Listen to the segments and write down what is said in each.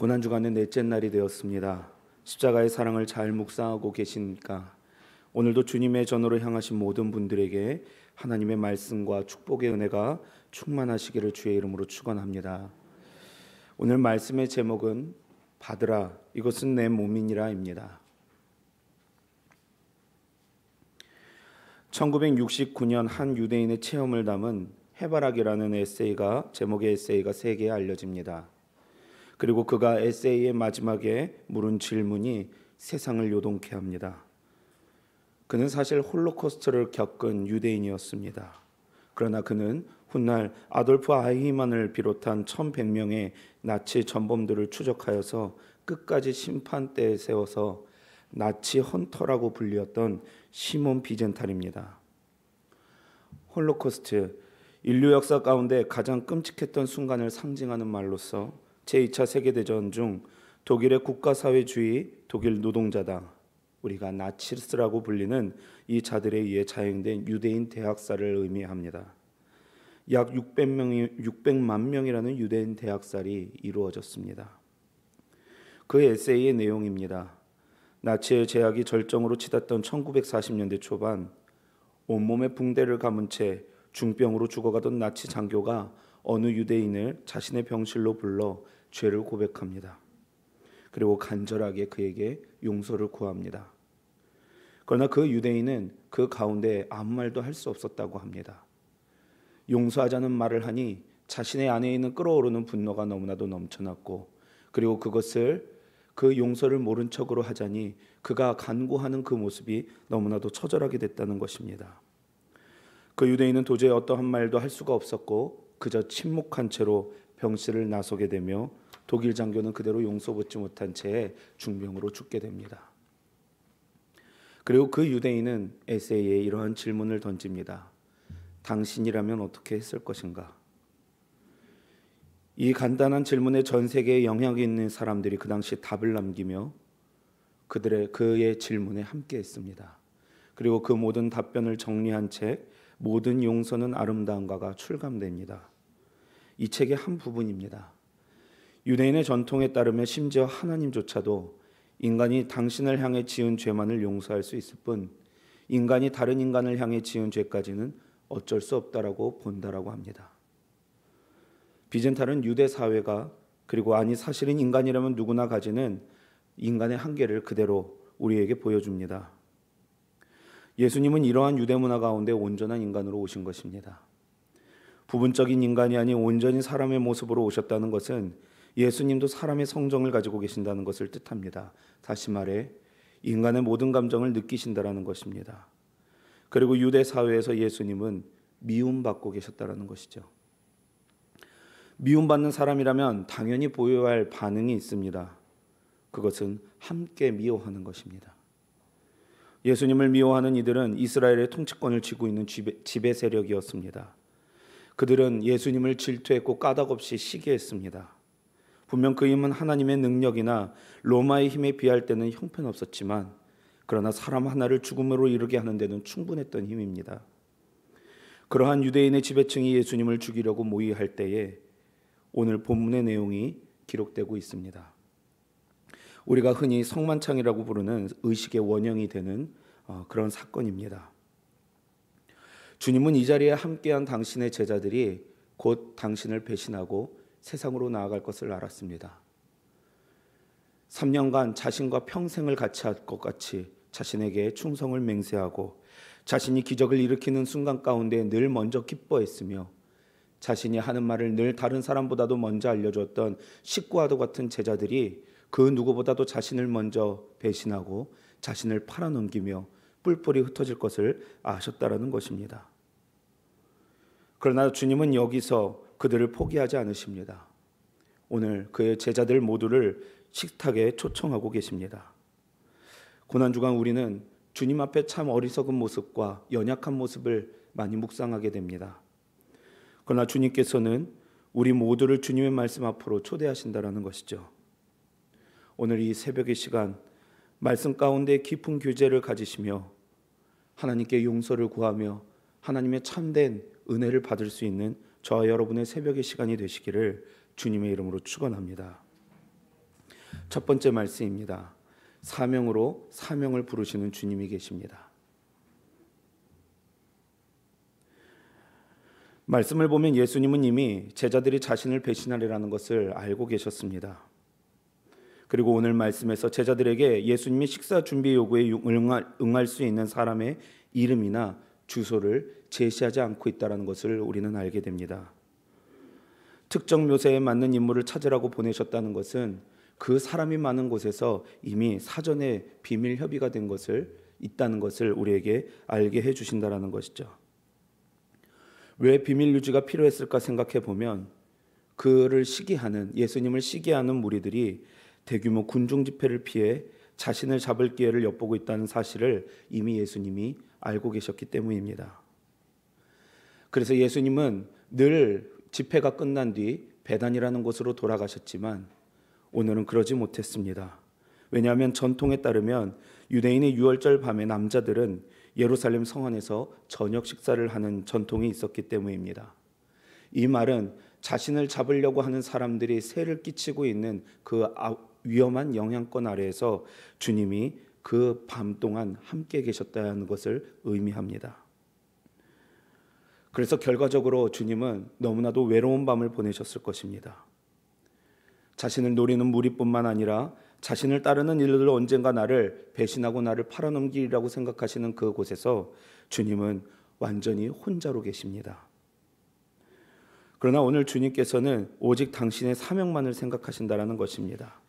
고난주간의 넷째 날이 되었습니다. 십자가의 사랑을 잘 묵상하고 계십니까? 오늘도 주님의 전으로 향하신 모든 분들에게 하나님의 말씀과 축복의 은혜가 충만하시기를 주의 이름으로 축원합니다. 오늘 말씀의 제목은 받으라 이것은 내 몸이니라입니다. 1969년 한 유대인의 체험을 담은 해바라기라는 제목의 에세이가 세계에 알려집니다. 그리고 그가 에세이의 마지막에 물은 질문이 세상을 요동케 합니다. 그는 사실 홀로코스트를 겪은 유대인이었습니다. 그러나 그는 훗날 아돌프 아이히만을 비롯한 1100명의 나치 전범들을 추적하여서 끝까지 심판대에 세워서 나치 헌터라고 불리었던 시몬 비젠탈입니다. 홀로코스트, 인류 역사 가운데 가장 끔찍했던 순간을 상징하는 말로서 제2차 세계대전 중 독일의 국가사회주의 독일 노동자당, 우리가 나치스라고 불리는 이 자들에 의해 자행된 유대인 대학살을 의미합니다. 약 600만 명이라는 유대인 대학살이 이루어졌습니다. 그 에세이의 내용입니다. 나치의 제약이 절정으로 치닫던 1940년대 초반, 온몸에 붕대를 감은 채 중병으로 죽어가던 나치 장교가 어느 유대인을 자신의 병실로 불러 죄를 고백합니다. 그리고 간절하게 그에게 용서를 구합니다. 그러나 그 유대인은 그 가운데 아무 말도 할 수 없었다고 합니다. 용서하자는 말을 하니 자신의 안에 있는 끓어오르는 분노가 너무나도 넘쳐났고, 그리고 그 용서를 모른 척으로 하자니 그가 간구하는 그 모습이 너무나도 처절하게 됐다는 것입니다. 그 유대인은 도저히 어떠한 말도 할 수가 없었고 그저 침묵한 채로 병실을 나서게 되며 독일 장교는 그대로 용서받지 못한 채 중병으로 죽게 됩니다. 그리고 그 유대인은 에세이에 이러한 질문을 던집니다. 당신이라면 어떻게 했을 것인가? 이 간단한 질문에 전 세계에 영향이 있는 사람들이 그 당시 답을 남기며 그의 질문에 함께했습니다. 그리고 그 모든 답변을 정리한 책 모든 용서는 아름다움과가 출간됩니다. 이 책의 한 부분입니다. 유대인의 전통에 따르면 심지어 하나님조차도 인간이 당신을 향해 지은 죄만을 용서할 수 있을 뿐 인간이 다른 인간을 향해 지은 죄까지는 어쩔 수 없다라고 본다라고 합니다. 비젠탈은 유대 사회가 그리고 사실은 인간이라면 누구나 가지는 인간의 한계를 그대로 우리에게 보여줍니다. 예수님은 이러한 유대 문화 가운데 온전한 인간으로 오신 것입니다. 부분적인 인간이 아닌 온전히 사람의 모습으로 오셨다는 것은 예수님도 사람의 성정을 가지고 계신다는 것을 뜻합니다. 다시 말해 인간의 모든 감정을 느끼신다라는 것입니다. 그리고 유대 사회에서 예수님은 미움받고 계셨다라는 것이죠. 미움받는 사람이라면 당연히 보여야 할 반응이 있습니다. 그것은 함께 미워하는 것입니다. 예수님을 미워하는 이들은 이스라엘의 통치권을 쥐고 있는 지배 세력이었습니다. 그들은 예수님을 질투했고 까닭없이 시기했습니다. 분명 그 힘은 하나님의 능력이나 로마의 힘에 비할 때는 형편없었지만 그러나 사람 하나를 죽음으로 이르게 하는 데는 충분했던 힘입니다. 그러한 유대인의 지배층이 예수님을 죽이려고 모의할 때에 오늘 본문의 내용이 기록되고 있습니다. 우리가 흔히 성만창이라고 부르는 의식의 원형이 되는 그런 사건입니다. 주님은 이 자리에 함께한 당신의 제자들이 곧 당신을 배신하고 세상으로 나아갈 것을 알았습니다. 3년간 자신과 평생을 같이 할 것 같이 자신에게 충성을 맹세하고 자신이 기적을 일으키는 순간 가운데 늘 먼저 기뻐했으며 자신이 하는 말을 늘 다른 사람보다도 먼저 알려줬던 식구와도 같은 제자들이 그 누구보다도 자신을 먼저 배신하고 자신을 팔아넘기며 뿔뿔이 흩어질 것을 아셨다라는 것입니다. 그러나 주님은 여기서 그들을 포기하지 않으십니다. 오늘 그의 제자들 모두를 식탁에 초청하고 계십니다. 고난주간 우리는 주님 앞에 참 어리석은 모습과 연약한 모습을 많이 묵상하게 됩니다. 그러나 주님께서는 우리 모두를 주님의 말씀 앞으로 초대하신다라는 것이죠. 오늘 이 새벽의 시간 말씀 가운데 깊은 교제를 가지시며 하나님께 용서를 구하며 하나님의 참된 은혜를 받을 수 있는 저와 여러분의 새벽의 시간이 되시기를 주님의 이름으로 축원합니다. 첫 번째 말씀입니다. 사명으로 사명을 부르시는 주님이 계십니다. 말씀을 보면 예수님은 이미 제자들이 자신을 배신하리라는 것을 알고 계셨습니다. 그리고 오늘 말씀에서 제자들에게 예수님이 식사 준비 요구에 응할 수 있는 사람의 이름이나 주소를 제시하지 않고 있다는 것을 우리는 알게 됩니다. 특정 묘세에 맞는 인물을 찾으라고 보내셨다는 것은 그 사람이 많은 곳에서 이미 사전에 비밀 협의가 된 것을 있다는 것을 우리에게 알게 해주신다는 것이죠. 왜 비밀 유지가 필요했을까 생각해 보면 그를 시기하는, 예수님을 시기하는 무리들이 대규모 군중 집회를 피해 자신을 잡을 기회를 엿보고 있다는 사실을 이미 예수님이 알고 계셨기 때문입니다. 그래서 예수님은 늘 집회가 끝난 뒤 베단이라는 곳으로 돌아가셨지만 오늘은 그러지 못했습니다. 왜냐하면 전통에 따르면 유대인의 유월절 밤에 남자들은 예루살렘 성안에서 저녁 식사를 하는 전통이 있었기 때문입니다. 이 말은 자신을 잡으려고 하는 사람들이 세를 끼치고 있는 그 위험한 영향권 아래에서 주님이 그 밤 동안 함께 계셨다는 것을 의미합니다. 그래서 결과적으로 주님은 너무나도 외로운 밤을 보내셨을 것입니다. 자신을 노리는 무리뿐만 아니라 자신을 따르는 이들도 언젠가 나를 배신하고 나를 팔아넘기리라고 생각하시는 그곳에서 주님은 완전히 혼자로 계십니다. 그러나 오늘 주님께서는 오직 당신의 사명만을 생각하신다는 것입니다.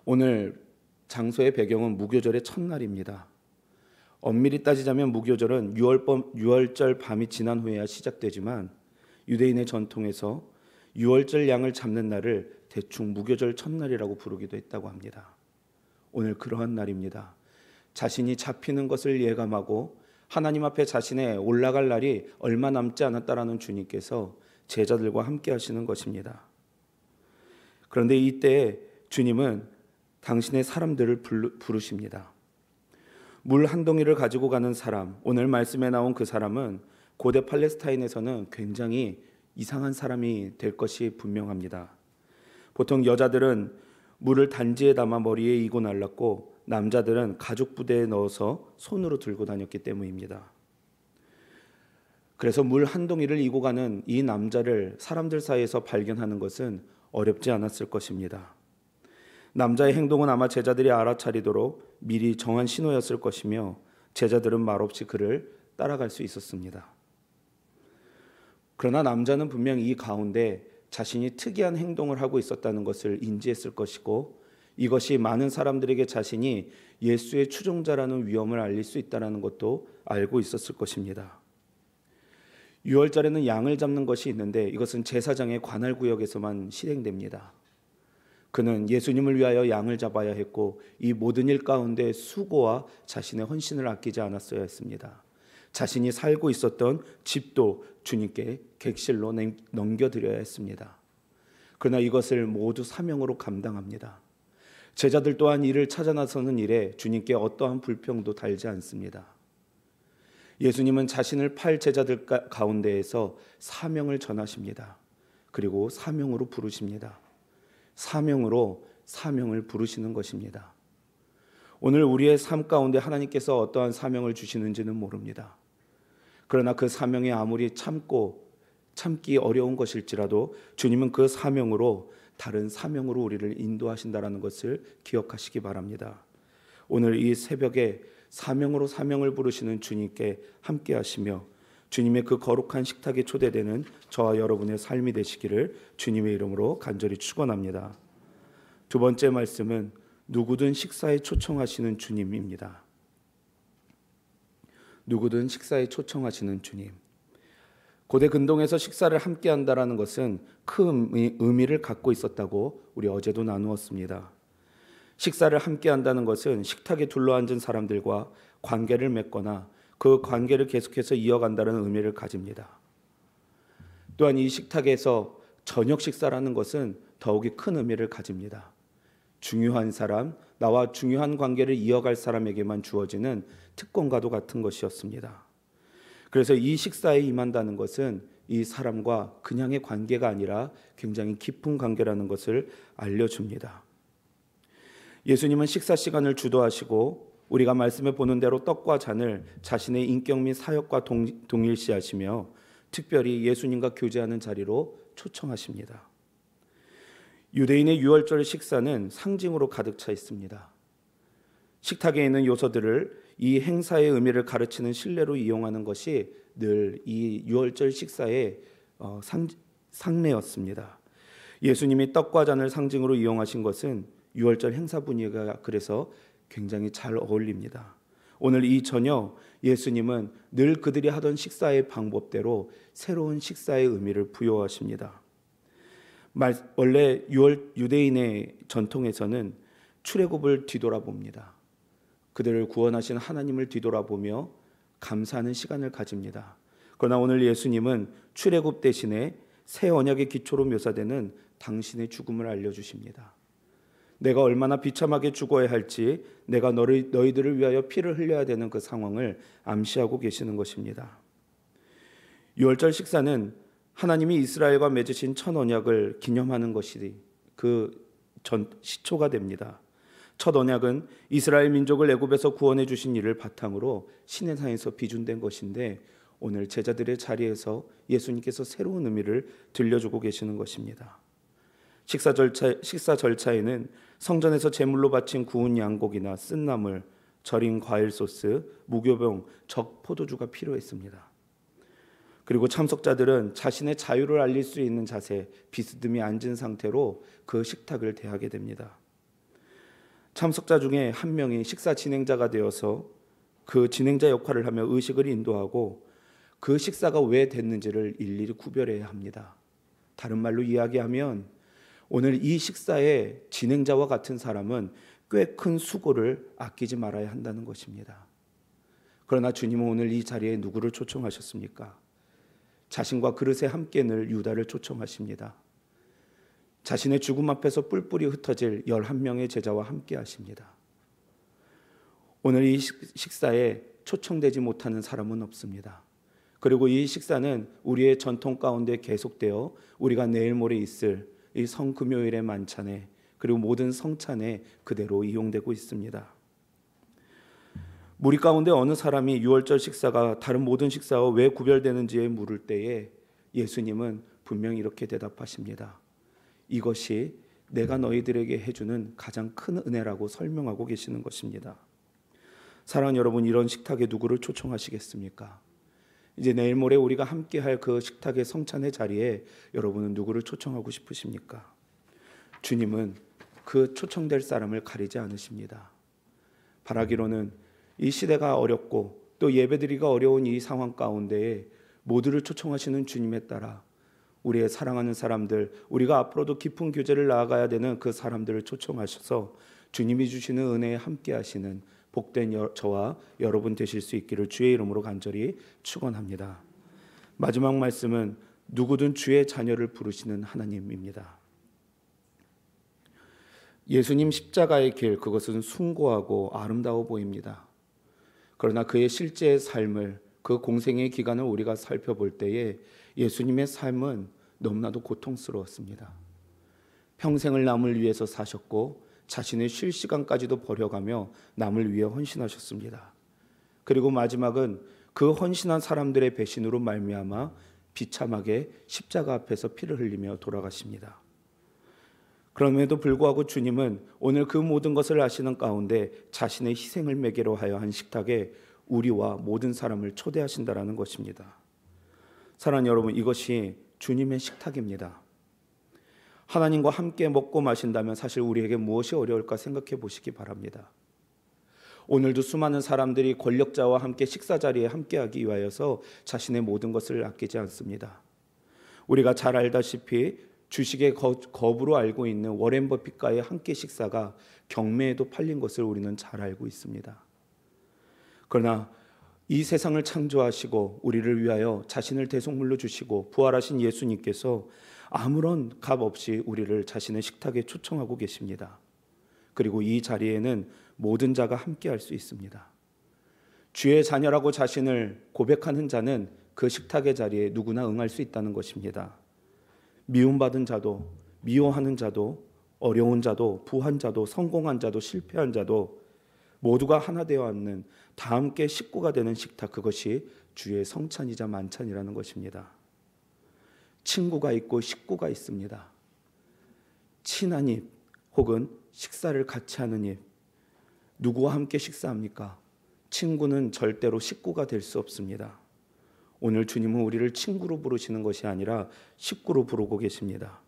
오늘 장소의 배경은 무교절의 첫날입니다. 엄밀히 따지자면 무교절은 유월절 밤이 지난 후에야 시작되지만 유대인의 전통에서 유월절 양을 잡는 날을 대충 무교절 첫날이라고 부르기도 했다고 합니다. 오늘 그러한 날입니다. 자신이 잡히는 것을 예감하고 하나님 앞에 자신의 올라갈 날이 얼마 남지 않았다라는 주님께서 제자들과 함께 하시는 것입니다. 그런데 이때 주님은 당신의 사람들을 부르십니다. 물 한 동이를 가지고 가는 사람, 오늘 말씀에 나온 그 사람은 고대 팔레스타인에서는 굉장히 이상한 사람이 될 것이 분명합니다. 보통 여자들은 물을 단지에 담아 머리에 이고 날랐고 남자들은 가죽 부대에 넣어서 손으로 들고 다녔기 때문입니다. 그래서 물 한 동이를 이고 가는 이 남자를 사람들 사이에서 발견하는 것은 어렵지 않았을 것입니다. 남자의 행동은 아마 제자들이 알아차리도록 미리 정한 신호였을 것이며 제자들은 말없이 그를 따라갈 수 있었습니다. 그러나 남자는 분명 이 가운데 자신이 특이한 행동을 하고 있었다는 것을 인지했을 것이고 이것이 많은 사람들에게 자신이 예수의 추종자라는 위험을 알릴 수 있다는 것도 알고 있었을 것입니다. 유월절에는 양을 잡는 것이 있는데 이것은 제사장의 관할 구역에서만 실행됩니다. 그는 예수님을 위하여 양을 잡아야 했고 이 모든 일 가운데 수고와 자신의 헌신을 아끼지 않았어야 했습니다. 자신이 살고 있었던 집도 주님께 객실로 넘겨드려야 했습니다. 그러나 이것을 모두 사명으로 감당합니다. 제자들 또한 이를 찾아 나서는 일에 주님께 어떠한 불평도 달지 않습니다. 예수님은 자신을 팔 제자들 가운데에서 사명을 전하십니다. 그리고 사명으로 부르십니다. 사명으로 사명을 부르시는 것입니다. 오늘 우리의 삶 가운데 하나님께서 어떠한 사명을 주시는지는 모릅니다. 그러나 그 사명이 아무리 참기 어려운 것일지라도 주님은 그 사명으로 다른 사명으로 우리를 인도하신다는 것을 기억하시기 바랍니다. 오늘 이 새벽에 사명으로 사명을 부르시는 주님께 함께 하시며 주님의 그 거룩한 식탁에 초대되는 저와 여러분의 삶이 되시기를 주님의 이름으로 간절히 축원합니다. 두 번째 말씀은 누구든 식사에 초청하시는 주님입니다. 누구든 식사에 초청하시는 주님. 고대 근동에서 식사를 함께 한다는 것은 큰 의미를 갖고 있었다고 우리 어제도 나누었습니다. 식사를 함께 한다는 것은 식탁에 둘러앉은 사람들과 관계를 맺거나 그 관계를 계속해서 이어간다는 의미를 가집니다. 또한 이 식탁에서 저녁 식사라는 것은 더욱이 큰 의미를 가집니다. 중요한 사람, 나와 중요한 관계를 이어갈 사람에게만 주어지는 특권과도 같은 것이었습니다. 그래서 이 식사에 임한다는 것은 이 사람과 그냥의 관계가 아니라 굉장히 깊은 관계라는 것을 알려줍니다. 예수님은 식사 시간을 주도하시고 우리가 말씀에 보는 대로 떡과 잔을 자신의 인격 및 사역과 동일시하시며 특별히 예수님과 교제하는 자리로 초청하십니다. 유대인의 유월절 식사는 상징으로 가득 차 있습니다. 식탁에 있는 요소들을 이 행사의 의미를 가르치는 신뢰로 이용하는 것이 늘 이 유월절 식사의 상례였습니다. 예수님이 떡과 잔을 상징으로 이용하신 것은 유월절 행사 분위기가 그래서 굉장히 잘 어울립니다. 오늘 이 저녁 예수님은 늘 그들이 하던 식사의 방법대로 새로운 식사의 의미를 부여하십니다. 원래 유대인의 전통에서는 출애굽을 뒤돌아봅니다. 그들을 구원하신 하나님을 뒤돌아보며 감사하는 시간을 가집니다. 그러나 오늘 예수님은 출애굽 대신에 새 언약의 기초로 묘사되는 당신의 죽음을 알려주십니다. 내가 얼마나 비참하게 죽어야 할지, 내가 너희들을 위하여 피를 흘려야 되는 그 상황을 암시하고 계시는 것입니다. 유월절 식사는 하나님이 이스라엘과 맺으신 첫 언약을 기념하는 것이 그 시초가 됩니다. 첫 언약은 이스라엘 민족을 애굽에서 구원해 주신 일을 바탕으로 시내산에서 비준된 것인데 오늘 제자들의 자리에서 예수님께서 새로운 의미를 들려주고 계시는 것입니다. 식사 절차에는 성전에서 제물로 바친 구운 양고기나 쓴 나물, 절인 과일 소스, 무교병, 적 포도주가 필요했습니다. 그리고 참석자들은 자신의 자유를 알릴 수 있는 자세, 비스듬히 앉은 상태로 그 식탁을 대하게 됩니다. 참석자 중에 한 명이 식사 진행자가 되어서 그 진행자 역할을 하며 의식을 인도하고 그 식사가 왜 됐는지를 일일이 구별해야 합니다. 다른 말로 이야기하면 오늘 이 식사의 진행자와 같은 사람은 꽤 큰 수고를 아끼지 말아야 한다는 것입니다. 그러나 주님은 오늘 이 자리에 누구를 초청하셨습니까? 자신과 그릇에 함께 늘 유다를 초청하십니다. 자신의 죽음 앞에서 뿔뿔이 흩어질 11명의 제자와 함께 하십니다. 오늘 이 식사에 초청되지 못하는 사람은 없습니다. 그리고 이 식사는 우리의 전통 가운데 계속되어 우리가 내일 모레 있을 이 성금요일의 만찬에 그리고 모든 성찬에 그대로 이용되고 있습니다. 무리 가운데 어느 사람이 유월절 식사가 다른 모든 식사와 왜 구별되는지에 물을 때에 예수님은 분명히 이렇게 대답하십니다. 이것이 내가 너희들에게 해주는 가장 큰 은혜라고 설명하고 계시는 것입니다. 사랑하는 여러분, 이런 식탁에 누구를 초청하시겠습니까? 이제 내일 모레 우리가 함께 할 그 식탁의 성찬의 자리에 여러분은 누구를 초청하고 싶으십니까? 주님은 그 초청될 사람을 가리지 않으십니다. 바라기로는 이 시대가 어렵고 또 예배드리기가 어려운 이 상황 가운데에 모두를 초청하시는 주님에 따라 우리의 사랑하는 사람들, 우리가 앞으로도 깊은 교제를 나아가야 되는 그 사람들을 초청하셔서 주님이 주시는 은혜에 함께 하시는 복된 저와 여러분 되실 수 있기를 주의 이름으로 간절히 축원합니다. 마지막 말씀은 누구든 주의 자녀를 부르시는 하나님입니다. 예수님 십자가의 길, 그것은 숭고하고 아름다워 보입니다. 그러나 그의 실제의 삶을, 그 공생의 기간을 우리가 살펴볼 때에 예수님의 삶은 너무나도 고통스러웠습니다. 평생을 남을 위해서 사셨고 자신의 쉴 시간까지도 버려가며 남을 위해 헌신하셨습니다. 그리고 마지막은 그 헌신한 사람들의 배신으로 말미암아 비참하게 십자가 앞에서 피를 흘리며 돌아가십니다. 그럼에도 불구하고 주님은 오늘 그 모든 것을 아시는 가운데 자신의 희생을 매개로 하여 한 식탁에 우리와 모든 사람을 초대하신다라는 것입니다. 사랑하는 여러분, 이것이 주님의 식탁입니다. 하나님과 함께 먹고 마신다면 사실 우리에게 무엇이 어려울까 생각해 보시기 바랍니다. 오늘도 수많은 사람들이 권력자와 함께 식사 자리에 함께하기 위하여서 자신의 모든 것을 아끼지 않습니다. 우리가 잘 알다시피 주식의 거부로 알고 있는 워렌 버핏과의 함께 식사가 경매에도 팔린 것을 우리는 잘 알고 있습니다. 그러나 이 세상을 창조하시고 우리를 위하여 자신을 대속물로 주시고 부활하신 예수님께서 아무런 값 없이 우리를 자신의 식탁에 초청하고 계십니다. 그리고 이 자리에는 모든 자가 함께 할 수 있습니다. 주의 자녀라고 자신을 고백하는 자는 그 식탁의 자리에 누구나 응할 수 있다는 것입니다. 미움받은 자도, 미워하는 자도, 어려운 자도 부한 자도 성공한 자도 실패한 자도 모두가 하나 되어 앉는 다 함께 식구가 되는 식탁, 그것이 주의 성찬이자 만찬이라는 것입니다. 친구가 있고 식구가 있습니다. 친한 입 혹은 식사를 같이 하는 입, 누구와 함께 식사합니까? 친구는 절대로 식구가 될 수 없습니다. 오늘 주님은 우리를 친구로 부르시는 것이 아니라 식구로 부르고 계십니다.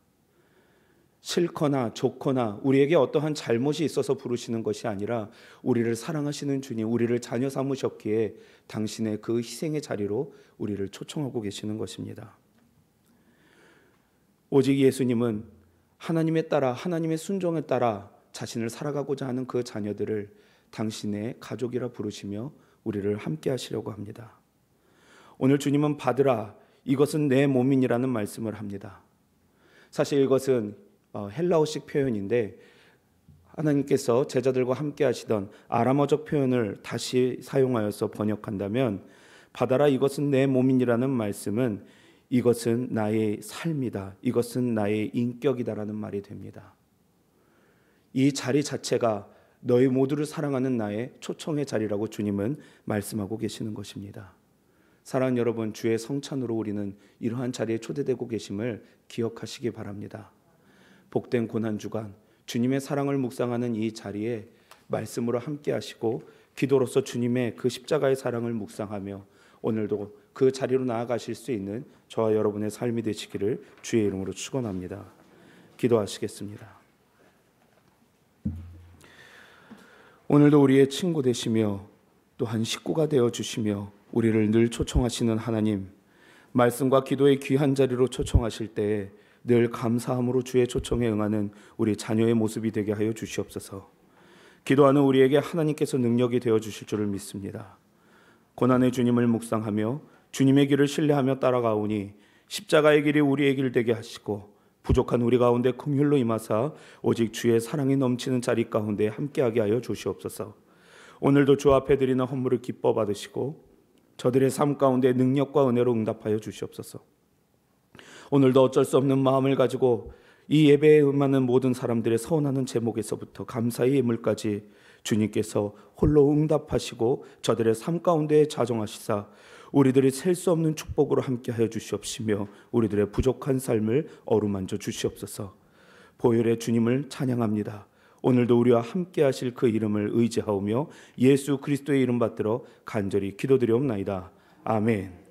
싫거나 좋거나 우리에게 어떠한 잘못이 있어서 부르시는 것이 아니라 우리를 사랑하시는 주님, 우리를 자녀 삼으셨기에 당신의 그 희생의 자리로 우리를 초청하고 계시는 것입니다. 오직 예수님은 하나님에 따라, 하나님의 순종에 따라 자신을 살아가고자 하는 그 자녀들을 당신의 가족이라 부르시며 우리를 함께 하시려고 합니다. 오늘 주님은 받으라, 이것은 내 몸이니라는 말씀을 합니다. 사실 이것은 헬라어식 표현인데 하나님께서 제자들과 함께 하시던 아람어적 표현을 다시 사용하여서 번역한다면, 받아라 이것은 내 몸이니라는 말씀은 이것은 나의 삶이다, 이것은 나의 인격이다라는 말이 됩니다. 이 자리 자체가 너희 모두를 사랑하는 나의 초청의 자리라고 주님은 말씀하고 계시는 것입니다. 사랑하는 여러분, 주의 성찬으로 우리는 이러한 자리에 초대되고 계심을 기억하시기 바랍니다. 복된 고난주간, 주님의 사랑을 묵상하는 이 자리에 말씀으로 함께 하시고 기도로서 주님의 그 십자가의 사랑을 묵상하며 오늘도 그 자리로 나아가실 수 있는 저와 여러분의 삶이 되시기를 주의 이름으로 축원합니다. 기도하시겠습니다. 오늘도 우리의 친구 되시며 또한 식구가 되어 주시며 우리를 늘 초청하시는 하나님, 말씀과 기도의 귀한 자리로 초청하실 때에 늘 감사함으로 주의 초청에 응하는 우리 자녀의 모습이 되게 하여 주시옵소서. 기도하는 우리에게 하나님께서 능력이 되어 주실 줄을 믿습니다. 고난의 주님을 묵상하며 주님의 길을 신뢰하며 따라가오니 십자가의 길이 우리의 길 되게 하시고 부족한 우리 가운데 긍휼로 임하사 오직 주의 사랑이 넘치는 자리 가운데 함께하게 하여 주시옵소서. 오늘도 주 앞에 드리는 헌물을 기뻐 받으시고 저들의 삶 가운데 능력과 은혜로 응답하여 주시옵소서. 오늘도 어쩔 수 없는 마음을 가지고 이 예배에 임하는 모든 사람들의 서원하는 제목에서부터 감사의 예물까지 주님께서 홀로 응답하시고 저들의 삶 가운데 자정하시사 우리들이 셀 수 없는 축복으로 함께하여 주시옵시며 우리들의 부족한 삶을 어루만져 주시옵소서. 보혈의 주님을 찬양합니다. 오늘도 우리와 함께하실 그 이름을 의지하오며 예수 그리스도의 이름 받들어 간절히 기도드리옵나이다. 아멘.